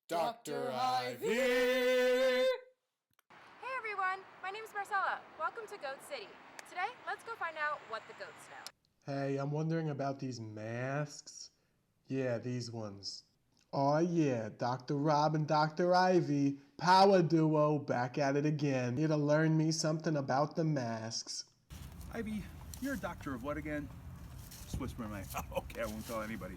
Dr. Ivy! Hey everyone, my name is Marcella. Welcome to Goat City. Today, let's go find out what the goats know. Hey, I'm wondering about these masks. Yeah, these ones. Oh yeah, Dr. Robb and Dr. Ivy, power duo, back at it again. Here to learn me something about the masks. Ivy, you're a doctor of what again? Just whisper in my okay, I won't tell anybody.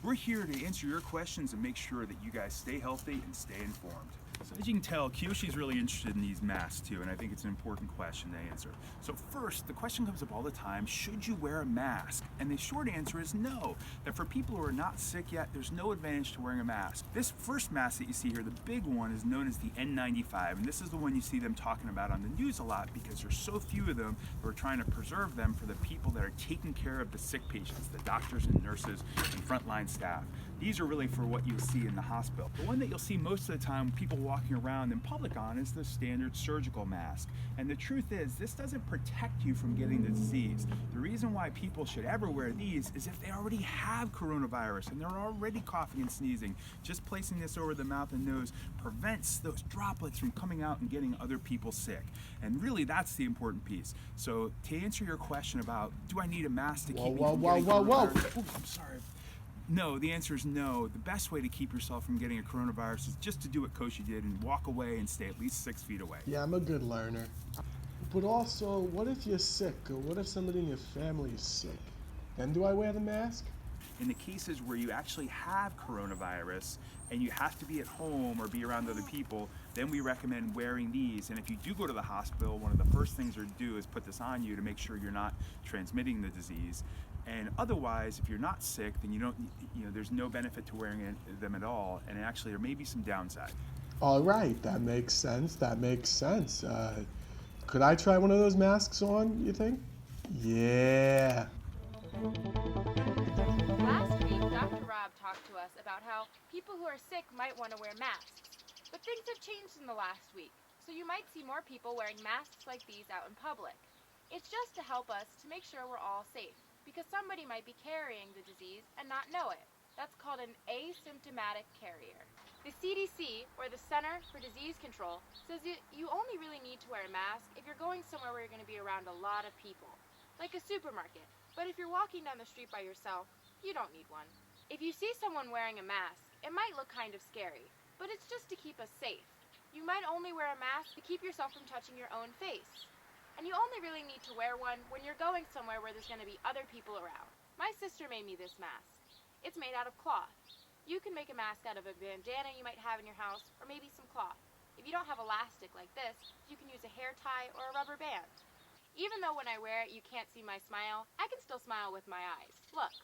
We're here to answer your questions and make sure that you guys stay healthy and stay informed. So as you can tell, Kiyoshi's really interested in these masks too, and I think it's an important question to answer. So first, the question comes up all the time, should you wear a mask? And the short answer is no. That for people who are not sick yet, there's no advantage to wearing a mask. This first mask that you see here, the big one, is known as the N95, and this is the one you see them talking about on the news a lot because there's so few of them who are trying to preserve them for the people that are taking care of the sick patients, the doctors and nurses and frontline staff. These are really for what you'll see in the hospital. The one that you'll see most of the time people walking around in public on is the standard surgical mask. And the truth is, this doesn't protect you from getting the disease. The reason why people should ever wear these is if they already have coronavirus and they're already coughing and sneezing. Just placing this over the mouth and nose prevents those droplets from coming out and getting other people sick. And really, that's the important piece. So to answer your question about, do I need a mask to keep me from getting coronavirus? Oops, I'm sorry. No, the answer is no. The best way to keep yourself from getting a coronavirus is just to do what Koshi did and walk away and stay at least 6 feet away. Yeah, I'm a good learner. But also, what if you're sick, or what if somebody in your family is sick? Then do I wear the mask? In the cases where you actually have coronavirus and you have to be at home or be around other people, then we recommend wearing these. And if you do go to the hospital, one of the first things to do is put this on you to make sure you're not transmitting the disease. And otherwise, if you're not sick, then there's no benefit to wearing them at all. And actually, there may be some downside. All right, that makes sense. Could I try one of those masks on, you think? Yeah. Last week, Dr. Robb talked to us about how people who are sick might want to wear masks. But things have changed in the last week, so you might see more people wearing masks like these out in public. It's just to help us to make sure we're all safe, because somebody might be carrying the disease and not know it. That's called an asymptomatic carrier. The CDC, or the Center for Disease Control, says that you only really need to wear a mask if you're going somewhere where you're going to be around a lot of people, like a supermarket. But if you're walking down the street by yourself, you don't need one. If you see someone wearing a mask, it might look kind of scary, but it's just to keep us safe. You might only wear a mask to keep yourself from touching your own face. And you only really need to wear one when you're going somewhere where there's going to be other people around. My sister made me this mask. It's made out of cloth. You can make a mask out of a bandana you might have in your house, or maybe some cloth. If you don't have elastic like this, you can use a hair tie or a rubber band. Even though when I wear it you can't see my smile, I can still smile with my eyes. Look.